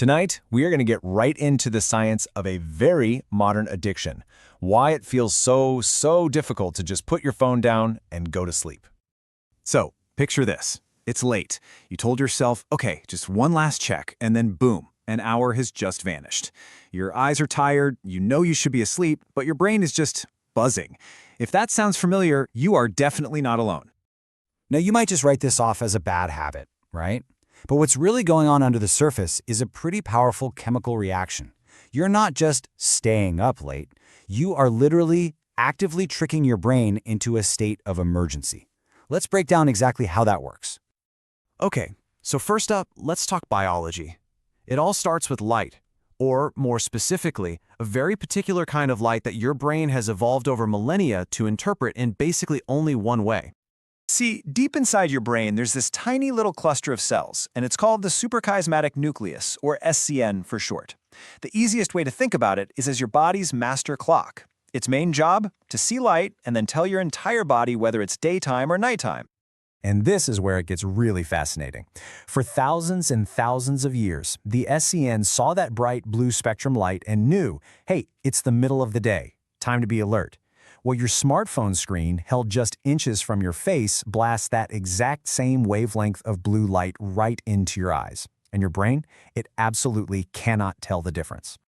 Tonight, we are going to get right into the science of a very modern addiction, why it feels so difficult to just put your phone down and go to sleep. So, picture this. It's late. You told yourself, okay, just one last check, and then boom, an hour has just vanished. Your eyes are tired, you know you should be asleep, but your brain is just buzzing. If that sounds familiar, you are definitely not alone. Now, you might just write this off as a bad habit, right? But what's really going on under the surface is a pretty powerful chemical reaction. You're not just staying up late. You are literally actively tricking your brain into a state of emergency. Let's break down exactly how that works. Okay, so first up, let's talk biology. It all starts with light, or more specifically, a very particular kind of light that your brain has evolved over millennia to interpret in basically only one way. See, deep inside your brain, there's this tiny little cluster of cells, and it's called the suprachiasmatic nucleus, or SCN for short. The easiest way to think about it is as your body's master clock. Its main job? To see light and then tell your entire body whether it's daytime or nighttime. And this is where it gets really fascinating. For thousands and thousands of years, the SCN saw that bright blue spectrum light and knew, hey, it's the middle of the day, time to be alert. Well, your smartphone screen, held just inches from your face, blasts that exact same wavelength of blue light right into your eyes. And your brain, it absolutely cannot tell the difference.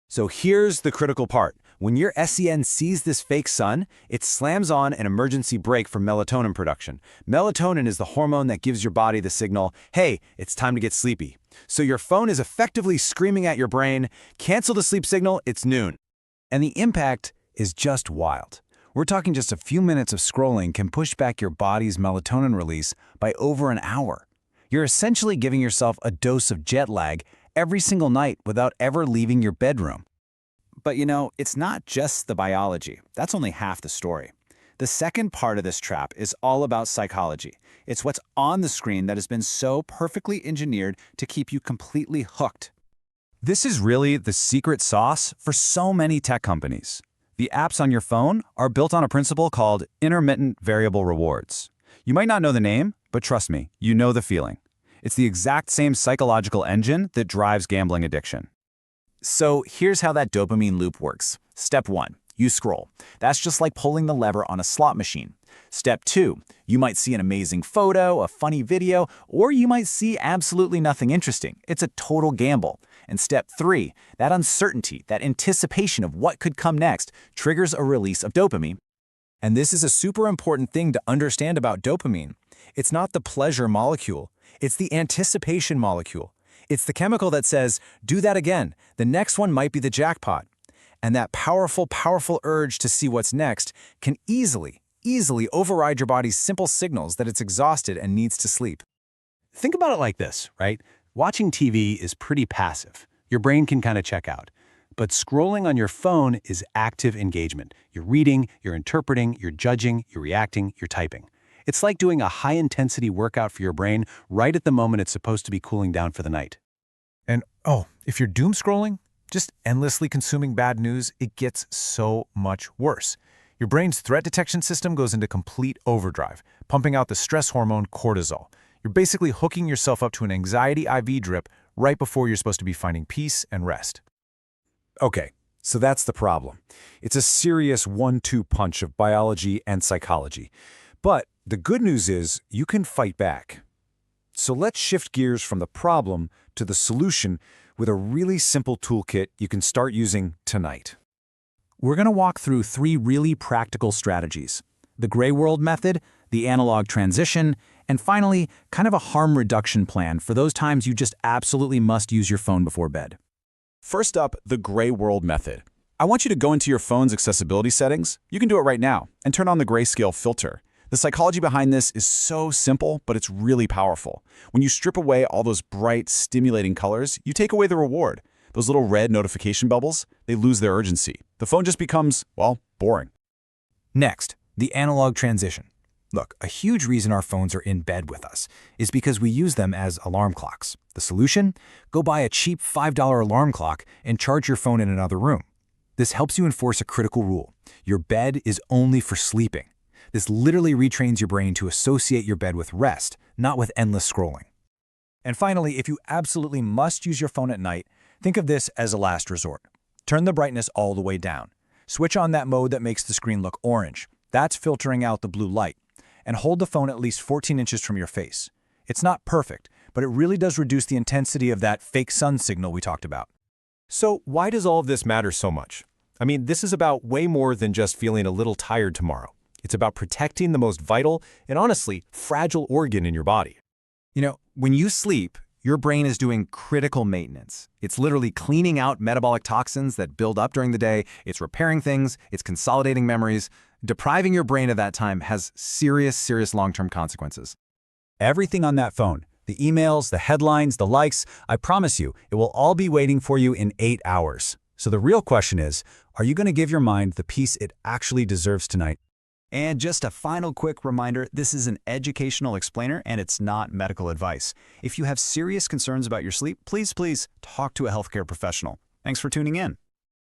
So here's the critical part. When your SCN sees this fake sun, it slams on an emergency brake for melatonin production. Melatonin is the hormone that gives your body the signal, hey, it's time to get sleepy. So your phone is effectively screaming at your brain, cancel the sleep signal, it's noon. And the impact is just wild. We're talking just a few minutes of scrolling can push back your body's melatonin release by over an hour. You're essentially giving yourself a dose of jet lag every single night without ever leaving your bedroom. But you know, it's not just the biology. That's only half the story. The second part of this trap is all about psychology. It's what's on the screen that has been so perfectly engineered to keep you completely hooked. This is really the secret sauce for so many tech companies. The apps on your phone are built on a principle called intermittent variable rewards. You might not know the name, but trust me, you know the feeling. It's the exact same psychological engine that drives gambling addiction. So here's how that dopamine loop works. Step 1, you scroll. That's just like pulling the lever on a slot machine. Step 2, you might see an amazing photo, a funny video, or you might see absolutely nothing interesting. It's a total gamble. And step 3, that uncertainty, that anticipation of what could come next, triggers a release of dopamine. And this is a super important thing to understand about dopamine. It's not the pleasure molecule. It's the anticipation molecule. It's the chemical that says, do that again. The next one might be the jackpot. And that powerful urge to see what's next can easily override your body's simple signals that it's exhausted and needs to sleep. Think about it like this, right? Watching TV is pretty passive. Your brain can kind of check out. But scrolling on your phone is active engagement. You're reading, you're interpreting, you're judging, you're reacting, you're typing. It's like doing a high-intensity workout for your brain right at the moment it's supposed to be cooling down for the night. And if you're doom scrolling, just endlessly consuming bad news, it gets so much worse. Your brain's threat detection system goes into complete overdrive, pumping out the stress hormone cortisol. You're basically hooking yourself up to an anxiety IV drip right before you're supposed to be finding peace and rest. Okay, so that's the problem. It's a serious 1-2 punch of biology and psychology. But the good news is you can fight back. So let's shift gears from the problem to the solution with a really simple toolkit you can start using tonight. We're going to walk through 3 really practical strategies: the gray world method, the analog transition, and finally, kind of a harm reduction plan for those times you just absolutely must use your phone before bed. First up, the gray world method. I want you to go into your phone's accessibility settings. You can do it right now and turn on the grayscale filter. The psychology behind this is so simple, but it's really powerful. When you strip away all those bright, stimulating colors, you take away the reward. Those little red notification bubbles, they lose their urgency. The phone just becomes, well, boring. Next, the analog transition. Look, a huge reason our phones are in bed with us is because we use them as alarm clocks. The solution? Go buy a cheap $5 alarm clock and charge your phone in another room. This helps you enforce a critical rule. Your bed is only for sleeping. This literally retrains your brain to associate your bed with rest, not with endless scrolling. And finally, if you absolutely must use your phone at night, think of this as a last resort. Turn the brightness all the way down. Switch on that mode that makes the screen look orange. That's filtering out the blue light. And hold the phone at least 14 inches from your face. It's not perfect, but it really does reduce the intensity of that fake sun signal we talked about. So why does all of this matter so much? I mean, this is about way more than just feeling a little tired tomorrow. It's about protecting the most vital and honestly fragile organ in your body. You know, when you sleep, your brain is doing critical maintenance. It's literally cleaning out metabolic toxins that build up during the day. It's repairing things. It's consolidating memories. Depriving your brain of that time has serious long-term consequences. Everything on that phone, the emails, the headlines, the likes, I promise you, it will all be waiting for you in 8 hours. So the real question is, are you going to give your mind the peace it actually deserves tonight? And just a final quick reminder, this is an educational explainer and it's not medical advice. If you have serious concerns about your sleep, please talk to a healthcare professional. Thanks for tuning in.